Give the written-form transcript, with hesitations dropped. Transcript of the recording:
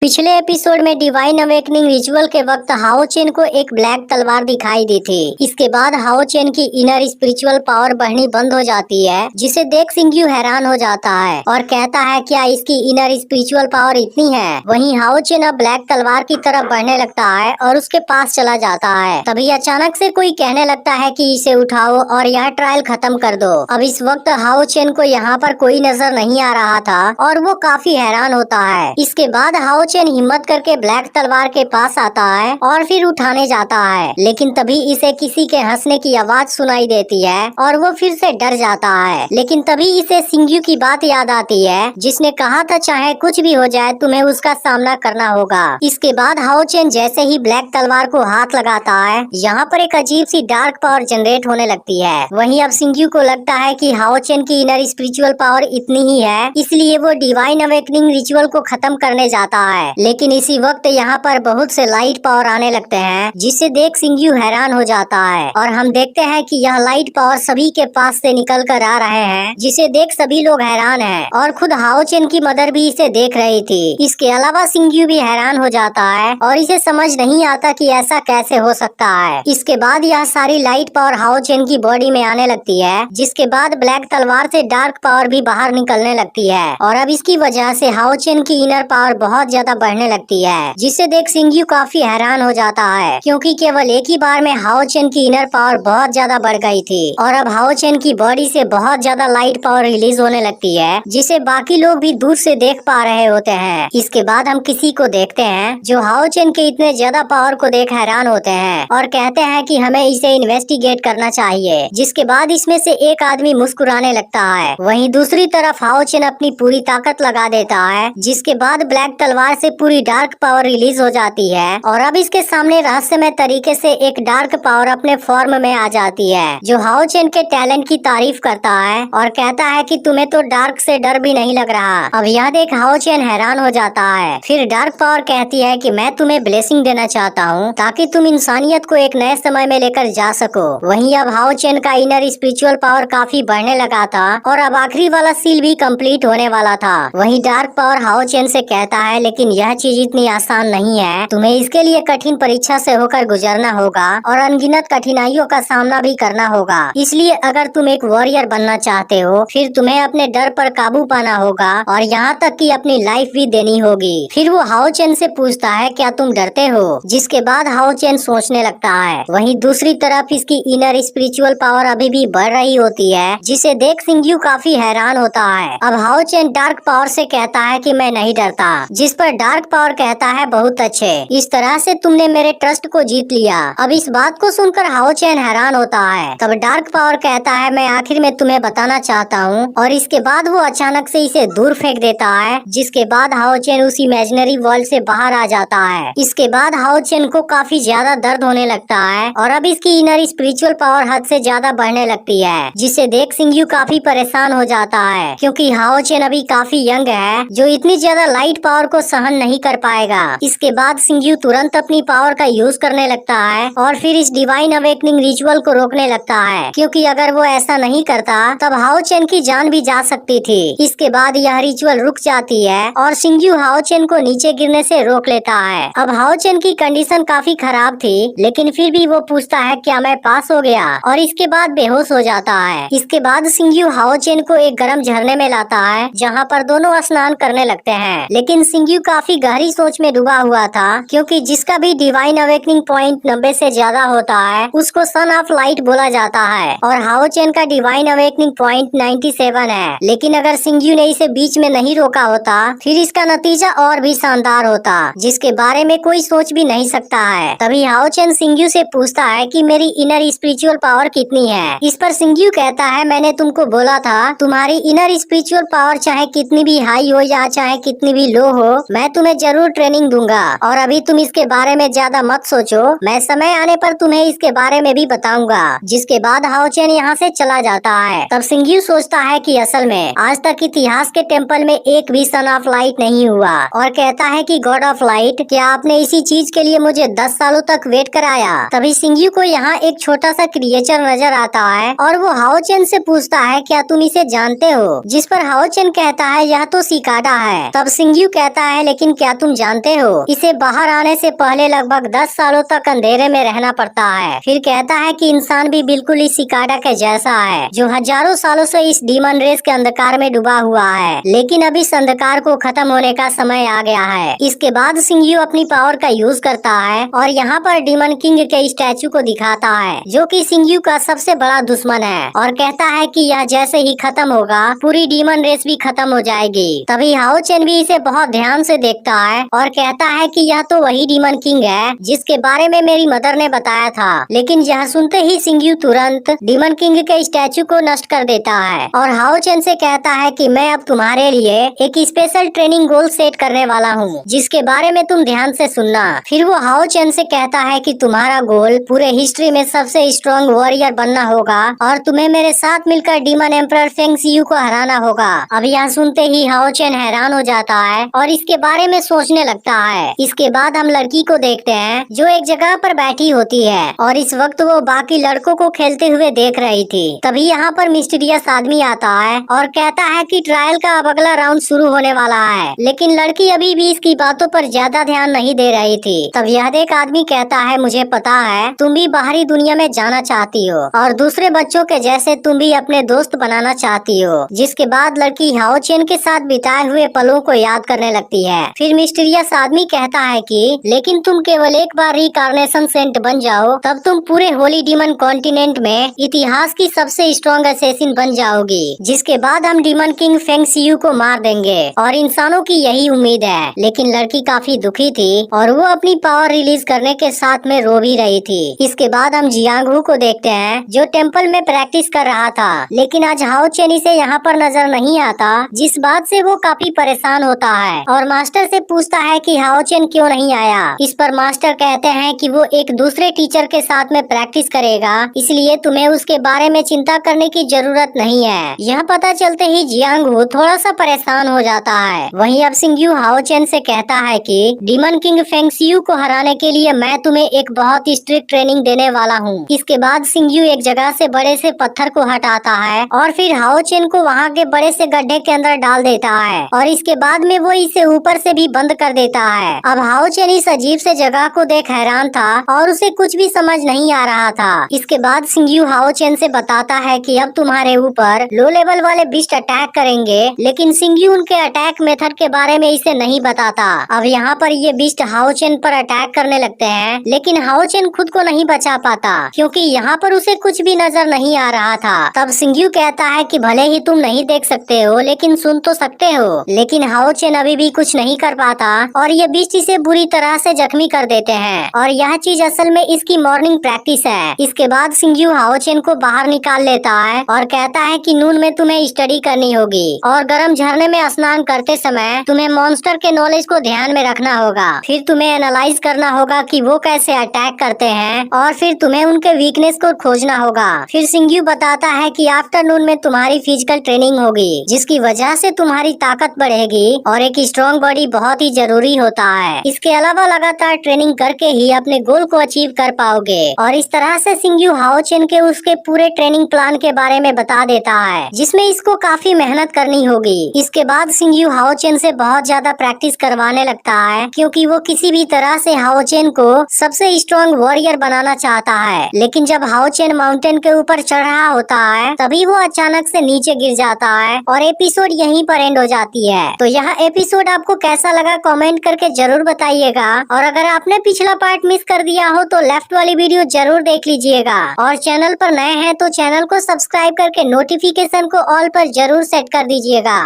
पिछले एपिसोड में divine awakening ritual के वक्त हाओ चेन को एक ब्लैक तलवार दिखाई दी थी। इसके बाद हाओ चेन की इनर स्पिरिचुअल पावर बढ़नी बंद हो जाती है, जिसे देख सिंग्यू हैरान हो जाता है और कहता है क्या इसकी इनर स्पिरिचुअल पावर इतनी है। वहीं हाओ चेन अब ब्लैक तलवार की तरफ बढ़ने लगता है और उसके पास चला जाता है। तभी अचानक से कोई कहने लगता है कि इसे उठाओ और यह ट्रायल खत्म कर दो। अब इस वक्त हाओ चेन को यहाँ पर कोई नजर नहीं आ रहा था और वो काफी हैरान होता है। इसके बाद हाओ चेन हिम्मत करके ब्लैक तलवार के पास आता है और फिर उठाने जाता है, लेकिन तभी इसे किसी के हंसने की आवाज सुनाई देती है और वो फिर से डर जाता है। लेकिन तभी इसे सिंग्यू की बात याद आती है, जिसने कहा था चाहे कुछ भी हो जाए तुम्हें उसका सामना करना होगा। इसके बाद हाओ चेन जैसे ही ब्लैक तलवार को हाथ लगाता है, यहाँ पर एक अजीब सी डार्क पावर जनरेट होने लगती है। वहीं अब सिंग्यू को लगता है कि हाओ चेन की इनर स्पिरिचुअल पावर इतनी ही है, इसलिए वो डिवाइन अवेकनिंग रिचुअल को खत्म करने जाता है। लेकिन इसी वक्त यहाँ पर बहुत से लाइट पावर आने लगते हैं, जिसे देख सिंग्यू हैरान हो जाता है और हम देखते हैं कि यह लाइट पावर सभी के पास से निकल कर आ रहे हैं, जिसे देख सभी लोग हैरान हैं और खुद हाओ चेन की मदर भी इसे देख रही थी। इसके अलावा सिंग्यू भी हैरान हो जाता है और इसे समझ नहीं आता कि ऐसा कैसे हो सकता है। इसके बाद यह सारी लाइट पावर हाओ चेन की बॉडी में आने लगती है, जिसके बाद ब्लैक तलवार से डार्क पावर भी बाहर निकलने लगती है और अब इसकी वजह से हाओ चेन की इनर पावर बहुत ज्यादा बढ़ने लगती है, जिसे देख सिंग्यू काफी हैरान हो जाता है, क्योंकि केवल एक ही बार में हाओ चेन की इनर पावर बहुत ज्यादा बढ़ गई थी और अब हाओ चेन की बॉडी से बहुत ज्यादा लाइट पावर रिलीज होने लगती है, जिसे बाकी लोग भी दूर से देख पा रहे होते हैं। इसके बाद हम किसी को देखते हैं जो हाओ चेन के इतने ज्यादा पावर को देख हैरान होते हैं और कहते हैं कि हमें इसे इन्वेस्टिगेट करना चाहिए। जिसके बाद इसमें से एक आदमी मुस्कुराने लगता है। वहीं दूसरी तरफ हाओ चेन अपनी पूरी ताकत लगा देता है, जिसके बाद ब्लैक तलवार से पूरी डार्क पावर रिलीज हो जाती है और अब इसके सामने रहस्यमय तरीके से एक डार्क पावर अपने फॉर्म में आ जाती है, जो हाओ चेन के टैलेंट की तारीफ करता है और कहता है कि तुम्हें तो डार्क से डर भी नहीं लग रहा। अब यह देख हाओ चेन हैरान हो जाता है। फिर डार्क पावर कहती है कि मैं तुम्हें ब्लेसिंग देना चाहता हूँ, ताकि तुम इंसानियत को एक नए समय में लेकर जा सको। वहीं अब हाओ चेन का इनर स्पिरिचुअल पावर काफी बढ़ने लगा था और अब आखिरी वाला सील भी कंप्लीट होने वाला था। वहीं डार्क पावर हाओ चेन से कहता है लेकिन यह चीज इतनी आसान नहीं है, तुम्हें इसके लिए कठिन परीक्षा से होकर गुजरना होगा और अनगिनत कठिनाइयों का सामना भी करना होगा। इसलिए अगर तुम एक वॉरियर बनना चाहते हो, फिर तुम्हें अपने डर पर काबू पाना होगा और यहाँ तक कि अपनी लाइफ भी देनी होगी। फिर वो हाओ चेन से पूछता है क्या तुम डरते हो, जिसके बाद हाओ चेन सोचने लगता है। वहीं दूसरी तरफ इसकी इनर स्पिरिचुअल पावर अभी भी बढ़ रही होती है, जिसे देख सिंग्यू काफी हैरान होता है। अब हाओ चेन डार्क पावर से कहता है कि मैं नहीं डरता, जिस पर डार्क पावर कहता है बहुत अच्छे, इस तरह से तुमने मेरे ट्रस्ट को जीत लिया। अब इस बात को सुनकर हाओ चेन हैरान होता है। तब डार्क पावर कहता है मैं आखिर में तुम्हें बताना चाहता हूँ और इसके बाद वो अचानक से इसे दूर फेंक देता है, जिसके बाद हाओ चेन उस इमेजिनरी वर्ल्ड से बाहर आ जाता है। इसके बाद हाओ चेन को काफी ज्यादा दर्द होने लगता है और अब इसकी इनर स्पिरिचुअल पावर हद से ज्यादा बढ़ने लगती है, जिसे देख सिंग्यू काफी परेशान हो जाता है, क्योंकि हाओ चेन अभी काफी यंग है, जो इतनी ज्यादा लाइट पावर को सहन नहीं कर पाएगा। इसके बाद सिंग्यू तुरंत अपनी पावर का यूज करने लगता है और फिर इस डिवाइन अवेकनिंग रिचुअल को रोकने लगता है, क्योंकि अगर वो ऐसा नहीं करता तब हाओ चेन की जान भी जा सकती थी। इसके बाद यह रिचुअल रुक जाती है और सिंग्यू हाओ चेन को नीचे गिरने से रोक लेता है। अब हाओ चेन की कंडीशन काफी खराब थी, लेकिन फिर भी वो पूछता है क्या मैं पास हो गया, और इसके बाद बेहोश हो जाता है। इसके बाद सिंग्यू हाओ चेन को एक गर्म झरने में लाता है, जहाँ पर दोनों स्नान करने लगते हैं। लेकिन सिंग्यू काफी गहरी सोच में डूबा हुआ था, क्योंकि जिसका भी डिवाइन अवेकनिंग पॉइंट 90 से ज्यादा होता है उसको सन ऑफ लाइट बोला जाता है और हाओ चेन का डिवाइन अवेकनिंग पॉइंट 97 है। लेकिन अगर सिंग्यू ने इसे बीच में नहीं रोका होता फिर इसका नतीजा और भी शानदार होता, जिसके बारे में कोई सोच भी नहीं सकता है। तभी हाओ चेन सिंग्यू से पूछता है कि मेरी इनर स्पिरिचुअल पावर कितनी है। इस पर सिंग्यू कहता है मैंने तुमको बोला था तुम्हारी इनर स्पिरिचुअल पावर चाहे कितनी भी हाई हो या चाहे कितनी भी लो हो, मैं तुम्हें जरूर ट्रेनिंग दूंगा और अभी तुम इसके बारे में ज्यादा मत सोचो, मैं समय आने पर तुम्हें इसके बारे में भी बताऊंगा। जिसके बाद हाओ चेन यहाँ से चला जाता है। तब सिंग्यू सोचता है कि असल में आज तक इतिहास के टेम्पल में एक भी सन ऑफ लाइट नहीं हुआ और कहता है कि गॉड ऑफ लाइट क्या आपने इसी चीज के लिए मुझे 10 सालों तक वेट कराया। तभी सिंग्यू को यहाँ एक छोटा सा क्रिएचर नजर आता है और वो हाओ चेन से पूछता है क्या तुम इसे जानते हो, जिस पर हाओ चेन कहता है यह तो सिकाडा है। तब सिंग्यू कहता है लेकिन क्या तुम जानते हो इसे बाहर आने से पहले लगभग 10 सालों तक अंधेरे में रहना पड़ता है। फिर कहता है कि इंसान भी बिल्कुल इस सिकाडा के जैसा है जो हजारों सालों से इस डीमन रेस के अंधकार में डूबा हुआ है, लेकिन अब इस अंधकार को खत्म होने का समय आ गया है। इसके बाद सिंग्यू अपनी पावर का यूज करता है और यहाँ पर डीमन किंग के स्टैचू को दिखाता है जो कि सिंग्यू का सबसे बड़ा दुश्मन है, और कहता है कि यह जैसे ही खत्म होगा पूरी डीमन रेस भी खत्म हो जाएगी। तभी हाओ चेन भी इसे बहुत ध्यान से देखता है और कहता है कि यह तो वही डीमन किंग है जिसके बारे में मेरी मदर ने बताया था। लेकिन यह सुनते ही सिंग्यू तुरंत डीमन किंग के स्टैचू को नष्ट कर देता है और हाओ चेन से कहता है कि मैं अब तुम्हारे लिए एक स्पेशल ट्रेनिंग गोल सेट करने वाला हूँ जिसके बारे में तुम ध्यान से सुनना। फिर वो हाओ चेन से कहता है कि तुम्हारा गोल पूरे हिस्ट्री में सबसे स्ट्रॉन्ग वॉरियर बनना होगा और तुम्हें मेरे साथ मिलकर डीमन एम्परर फेंग शियू को हराना होगा। अब यह सुनते ही हाओ चेन हैरान हो जाता है और इसके बारे में सोचने लगता है। इसके बाद हम लड़की को देखते हैं जो एक जगह पर बैठी होती है और इस वक्त वो बाकी लड़कों को खेलते हुए देख रही थी। तभी यहाँ पर मिस्टीरियस आदमी आता है और कहता है कि ट्रायल का अब अगला राउंड शुरू होने वाला है, लेकिन लड़की अभी भी इसकी बातों पर ज्यादा ध्यान नहीं दे रही थी। तब यह एक आदमी कहता है मुझे पता है तुम भी बाहरी दुनिया में जाना चाहती हो और दूसरे बच्चों के जैसे तुम भी अपने दोस्त बनाना चाहती हो। जिसके बाद लड़की हाओ चेन के साथ बिताए हुए पलों को याद करने लगती है। फिर मिस्टीरियस आदमी कहता है कि लेकिन तुम केवल एक बार रिकार्नेशन सेंट बन जाओ तब तुम पूरे होली डीमन कॉन्टिनेंट में इतिहास की सबसे स्ट्रॉन्ग असैसिन बन जाओगी, जिसके बाद हम डीमन किंग फेंग शियू को मार देंगे और इंसानों की यही उम्मीद है। लेकिन लड़की काफी दुखी थी और वो अपनी पावर रिलीज करने के साथ में रो भी रही थी। इसके बाद हम जियांग हू को देखते हैं जो टेम्पल में प्रैक्टिस कर रहा था, लेकिन आज हाओ चेन से यहाँ पर नजर नहीं आता, जिस बात से वो काफी परेशान होता है और मास्टर से पूछता है कि हाओ चेन क्यों नहीं आया। इस पर मास्टर कहते हैं कि वो एक दूसरे टीचर के साथ में प्रैक्टिस करेगा, इसलिए तुम्हें उसके बारे में चिंता करने की जरूरत नहीं है। यह पता चलते ही जियांग हू थोड़ा सा परेशान हो जाता है। वहीं अब सिंग्यू हाओ चेन से कहता है कि डीमन किंग फेंग शियू को हराने के लिए मैं तुम्हें एक बहुत स्ट्रिक्ट ट्रेनिंग देने वाला हूँ। इसके बाद सिंग्यू एक जगह से बड़े से पत्थर को हटाता है और फिर हाओ चेन को वहाँ के बड़े से गड्ढे के अंदर डाल देता है और इसके बाद में वो इसे ऊपर से भी बंद कर देता है। अब हाओ चेन इस अजीब से जगह को देख हैरान था और उसे कुछ भी समझ नहीं आ रहा था। इसके बाद सिंग्यू हाओ चेन से बताता है कि अब तुम्हारे ऊपर लो लेवल वाले बीस्ट अटैक करेंगे, लेकिन सिंग्यू उनके अटैक मेथड के बारे में इसे नहीं बताता। अब यहाँ पर ये बीस्ट हाओ चेन पर अटैक करने लगते हैं, लेकिन हाओ चेन खुद को नहीं बचा पाता क्योंकि यहाँ पर उसे कुछ भी नजर नहीं आ रहा था। तब सिंग्यू कहता है कि भले ही तुम नहीं देख सकते हो लेकिन सुन तो सकते हो, लेकिन हाओ चेन अभी भी कुछ नहीं कर पाता और ये बीस्ट इसे बुरी तरह से जख्मी कर देते हैं और यह चीज असल में इसकी मॉर्निंग प्रैक्टिस है। इसके बाद सिंग्यू हाओ चेन को बाहर निकाल लेता है और कहता है कि नून में तुम्हें स्टडी करनी होगी और गर्म झरने में स्नान करते समय तुम्हें मॉन्स्टर के नॉलेज को ध्यान में रखना होगा। फिर तुम्हें एनालाइज करना होगा कि वो कैसे अटैक करते हैं और फिर तुम्हें उनके वीकनेस को खोजना होगा। फिर सिंग्यू बताता है कि आफ्टरनून में तुम्हारी फिजिकल ट्रेनिंग होगी जिसकी वजह से तुम्हारी ताकत बढ़ेगी और एक स्ट्रॉन्ग बॉडी बहुत ही जरूरी होता है। इसके अलावा लगातार ट्रेनिंग करके ही अपने गोल को अचीव कर पाओगे। और इस तरह से सिंग्यू हाओ चेन के उसके पूरे ट्रेनिंग प्लान के बारे में बता देता है जिसमें इसको काफी मेहनत करनी होगी। इसके बाद सिंग्यू हाओ चेन से बहुत ज्यादा प्रैक्टिस करवाने लगता है क्योंकि वो किसी भी तरह से हाओ चेन को सबसे स्ट्रॉन्ग वॉरियर बनाना चाहता है। लेकिन जब हाओ चेन माउंटेन के ऊपर चढ़ रहा होता है तभी वो अचानक से नीचे गिर जाता है और एपिसोड यहीं पर एंड हो जाती है। तो यह एपिसोड आपको कैसा लगा कमेंट करके जरूर बताइएगा और अगर आपने पिछला पार्ट मिस कर दिया हो तो लेफ्ट वाली वीडियो जरूर देख लीजिएगा और चैनल पर नए हैं तो चैनल को सब्सक्राइब करके नोटिफिकेशन को ऑल पर जरूर सेट कर दीजिएगा।